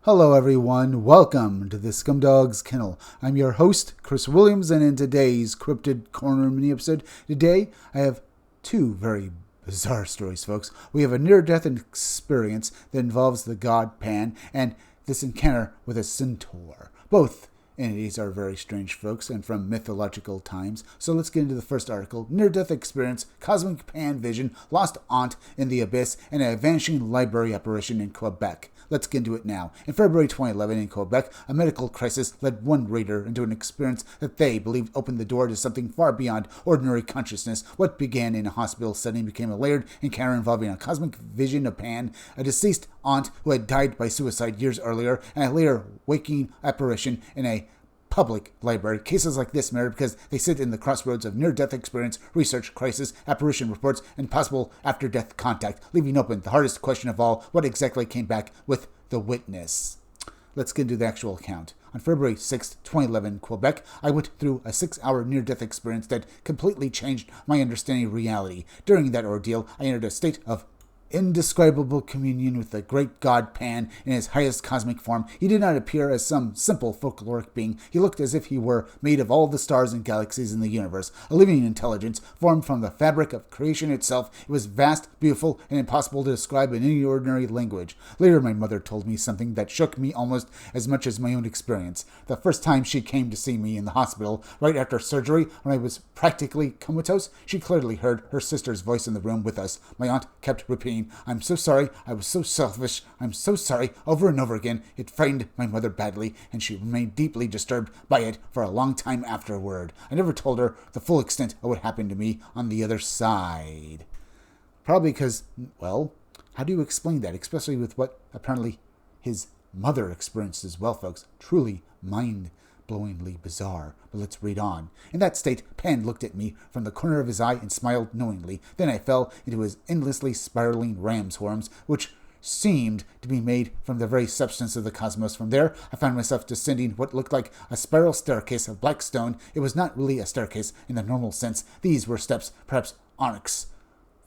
Hello everyone, welcome to the Scumdog's Kennel. I'm your host, Chris Williams, and in today's Cryptid Corner mini-episode, today I have two very bizarre stories, folks. We have a near-death experience that involves the god Pan, and this encounter with a Centaur. Both entities are very strange, folks, and from mythological times. So let's get into the first article. Near-death experience, cosmic Pan vision, lost aunt in the abyss, and a vanishing library apparition in Quebec. Let's get into it now. In February 2011 in Quebec, a medical crisis led one reader into an experience that they believed opened the door to something far beyond ordinary consciousness. What began in a hospital setting became a layered encounter involving a cosmic vision of Pan, a deceased aunt who had died by suicide years earlier, and a later waking apparition in a public library. Cases like this matter because they sit in the crossroads of near-death experience, research, crisis, apparition reports, and possible after-death contact, leaving open the hardest question of all: what exactly came back with the witness? Let's get into the actual account. On February 6, 2011, Quebec, I went through a 6-hour near-death experience that completely changed my understanding of reality. During that ordeal, I entered a state of indescribable communion with the great god Pan in his highest cosmic form. He did not appear as some simple folkloric being. He looked as if he were made of all the stars and galaxies in the universe, a living intelligence formed from the fabric of creation itself. It was vast, beautiful, and impossible to describe in any ordinary language. Later, my mother told me something that shook me almost as much as my own experience. The first time she came to see me in the hospital, right after surgery, when I was practically comatose, she clearly heard her sister's voice in the room with us. My aunt kept repeating, "I'm so sorry, I was so selfish, I'm so sorry," over and over again. It frightened my mother badly, and she remained deeply disturbed by it for a long time afterward. I never told her the full extent of what happened to me on the other side. Probably because, well, how do you explain that, especially with what apparently his mother experienced as well, folks? Truly mind-blowingly bizarre. But let's read on. In that state, Pan looked at me from the corner of his eye and smiled knowingly. Then I fell into his endlessly spiraling ram's horns, which seemed to be made from the very substance of the cosmos. From there, I found myself descending what looked like a spiral staircase of black stone. It was not really a staircase in the normal sense. These were steps, perhaps onyx,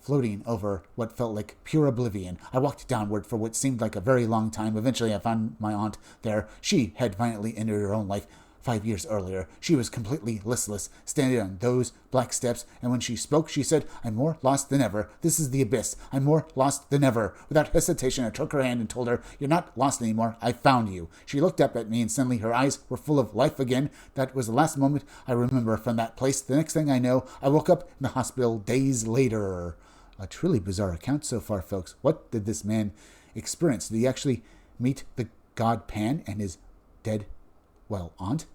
floating over what felt like pure oblivion. I walked downward for what seemed like a very long time. Eventually, I found my aunt there. She had violently ended her own life 5 years earlier. She was completely listless, standing on those black steps, and when she spoke, she said, "I'm more lost than ever. This is the abyss. I'm more lost than ever." Without hesitation, I took her hand and told her, "You're not lost anymore. I found you." She looked up at me, and suddenly her eyes were full of life again. That was the last moment I remember from that place. The next thing I know, I woke up in the hospital days later. A truly bizarre account so far, folks. What did this man experience? Did he actually meet the god Pan and his dead, aunt?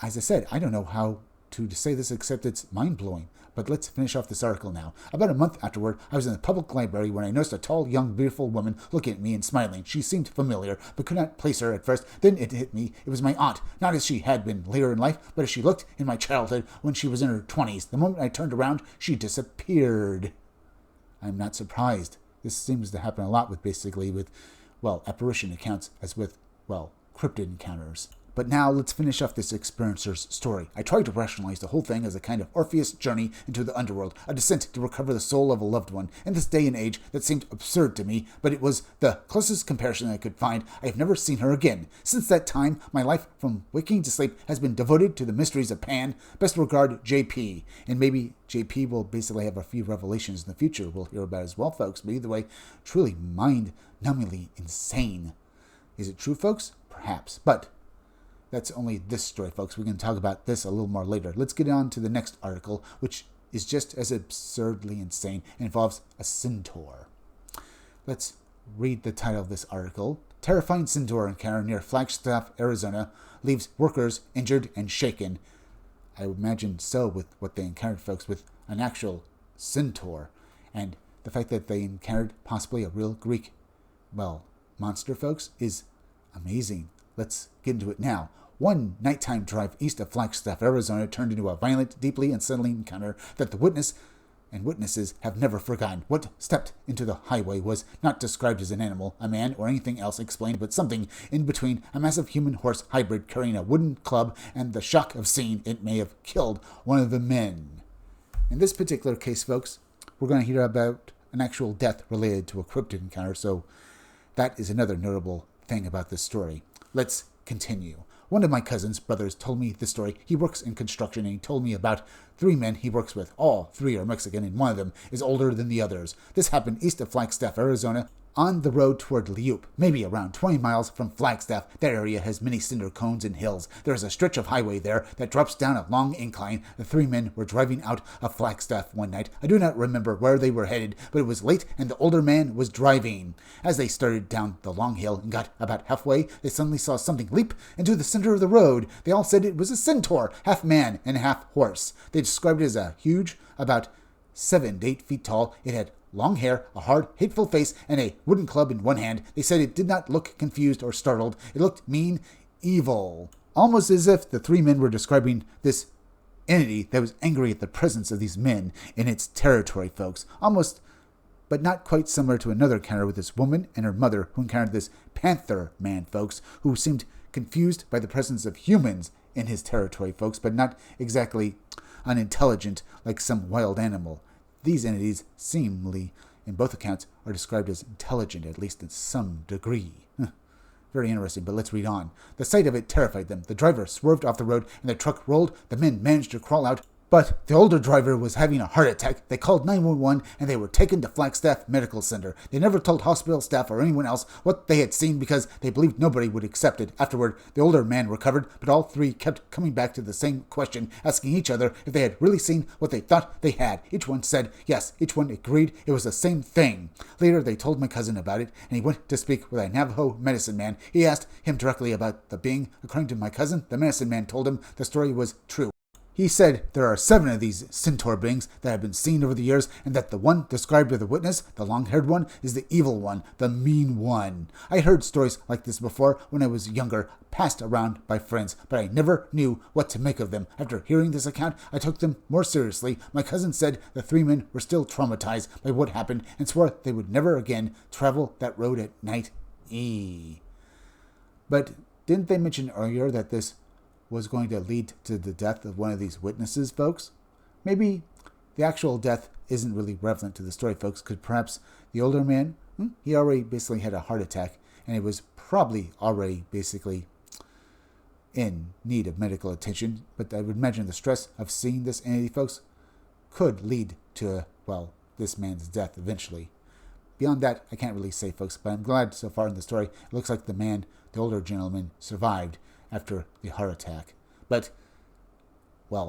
As I said, I don't know how to say this except it's mind-blowing. But let's finish off this article now. About a month afterward, I was in the public library when I noticed a tall, young, beautiful woman looking at me and smiling. She seemed familiar, but could not place her at first. Then it hit me. It was my aunt, not as she had been later in life, but as she looked in my childhood when she was in her 20s. The moment I turned around, she disappeared. I'm not surprised. This seems to happen a lot with apparition accounts as with, cryptid encounters. But now let's finish off this experiencer's story. I tried to rationalize the whole thing as a kind of Orpheus journey into the underworld, a descent to recover the soul of a loved one. In this day and age, that seemed absurd to me, but it was the closest comparison I could find. I have never seen her again. Since that time, my life from waking to sleep has been devoted to the mysteries of Pan. Best regard, JP. And maybe JP will basically have a few revelations in the future we'll hear about as well, folks. But either way, truly mind-numbingly insane. Is it true, folks? Perhaps. But that's only this story, folks. We're going to talk about this a little more later. Let's get on to the next article, which is just as absurdly insane and involves a Centaur. Let's read the title of this article. Terrifying Centaur encounter near Flagstaff, Arizona, leaves workers injured and shaken. I would imagine so with what they encountered, folks, with an actual Centaur. And the fact that they encountered possibly a real Greek, monster, folks, is amazing. Let's get into it now. One nighttime drive east of Flagstaff, Arizona, turned into a violent, deeply unsettling encounter that the witness and witnesses have never forgotten. What stepped into the highway was not described as an animal, a man, or anything else explained, but something in between a massive human-horse hybrid carrying a wooden club and the shock of seeing it may have killed one of the men. In this particular case, folks, we're going to hear about an actual death related to a cryptid encounter, so that is another notable thing about this story. Let's continue. One of my cousin's brothers told me this story. He works in construction, and he told me about 3 men he works with. All 3 are Mexican, and one of them is older than the others. This happened east of Flagstaff, Arizona, on the road toward Leeup, maybe around 20 miles from Flagstaff. That area has many cinder cones and hills. There is a stretch of highway there that drops down a long incline. The 3 men were driving out of Flagstaff one night. I do not remember where they were headed, but it was late and the older man was driving. As they started down the long hill and got about halfway, they suddenly saw something leap into the center of the road. They all said it was a centaur, half man and half horse. They described it as a huge, about 7 to 8 feet tall. It had long hair, a hard, hateful face, and a wooden club in one hand. They said it did not look confused or startled. It looked mean, evil. Almost as if the 3 men were describing this entity that was angry at the presence of these men in its territory, folks. Almost, but not quite similar to another encounter with this woman and her mother who encountered this panther man, folks, who seemed confused by the presence of humans in his territory, folks, but not exactly unintelligent like some wild animal. These entities, seemingly, in both accounts, are described as intelligent, at least in some degree. Very interesting, but let's read on. The sight of it terrified them. The driver swerved off the road, and the truck rolled. The men managed to crawl out, but the older driver was having a heart attack. They called 911, and they were taken to Flagstaff Medical Center. They never told hospital staff or anyone else what they had seen because they believed nobody would accept it. Afterward, the older man recovered, but all 3 kept coming back to the same question, asking each other if they had really seen what they thought they had. Each one said yes. Each one agreed it was the same thing. Later, they told my cousin about it, and he went to speak with a Navajo medicine man. He asked him directly about the being. According to my cousin, the medicine man told him the story was true. He said there are 7 of these centaur beings that have been seen over the years, and that the one described by the witness, the long-haired one, is the evil one, the mean one. I heard stories like this before when I was younger, passed around by friends, but I never knew what to make of them. After hearing this account, I took them more seriously. My cousin said the 3 men were still traumatized by what happened and swore they would never again travel that road at night. But didn't they mention earlier that this was going to lead to the death of one of these witnesses, folks? Maybe the actual death isn't really relevant to the story, folks, because perhaps the older man, he already basically had a heart attack, and he was probably already basically in need of medical attention. But I would imagine the stress of seeing this entity, folks, could lead to, this man's death eventually. Beyond that, I can't really say, folks, but I'm glad so far in the story, it looks like the older gentleman, survived after the heart attack. But,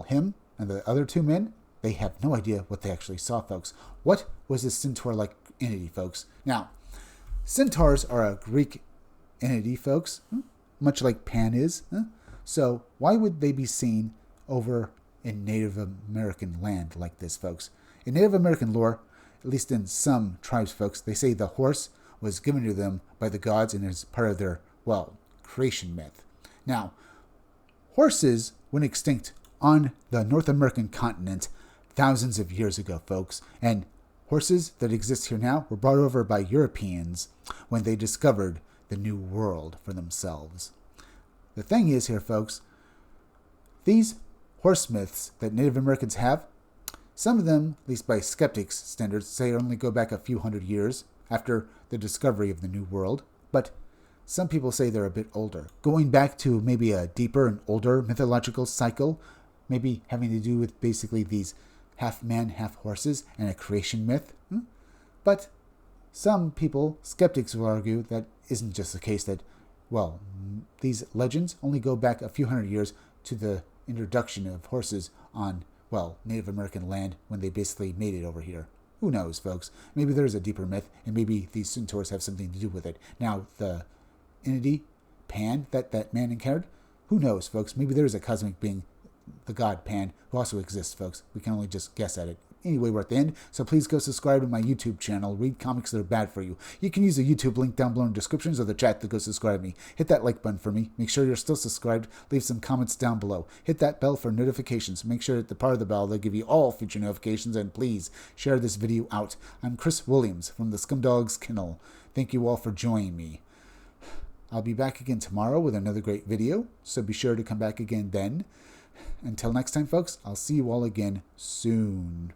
him and the other 2 men, they have no idea what they actually saw, folks. What was this centaur-like entity, folks? Now, centaurs are a Greek entity, folks, much like Pan is. So why would they be seen over in Native American land like this, folks? In Native American lore, at least in some tribes, folks, they say the horse was given to them by the gods and is part of their, creation myth. Now, horses went extinct on the North American continent thousands of years ago, folks, and horses that exist here now were brought over by Europeans when they discovered the New World for themselves. The thing is here, folks, these horse myths that Native Americans have, some of them, at least by skeptics' standards, say only go back a few hundred years after the discovery of the New World, but some people say they're a bit older, going back to maybe a deeper and older mythological cycle, maybe having to do with basically these half man, half horses and a creation myth. But some people, skeptics, will argue that isn't just the case, that, these legends only go back a few hundred years to the introduction of horses on, Native American land when they basically made it over here. Who knows, folks? Maybe there's a deeper myth, and maybe these centaurs have something to do with it. Now, the entity, Pan, that man encountered, who knows, folks? Maybe there is a cosmic being, the god Pan, who also exists, folks. We can only just guess at it. Anyway, we're at the end, so please go subscribe to my YouTube channel. Read comics that are bad for you. You can use the YouTube link down below in the descriptions or the chat to go subscribe to me. Hit that like button for me. Make sure you're still subscribed. Leave some comments down below. Hit that bell for notifications. Make sure to hit the part of the bell that give you all future notifications, and please share this video out. I'm Chris Williams from the Scumdogs Kennel. Thank you all for joining me. I'll be back again tomorrow with another great video, so be sure to come back again then. Until next time, folks, I'll see you all again soon.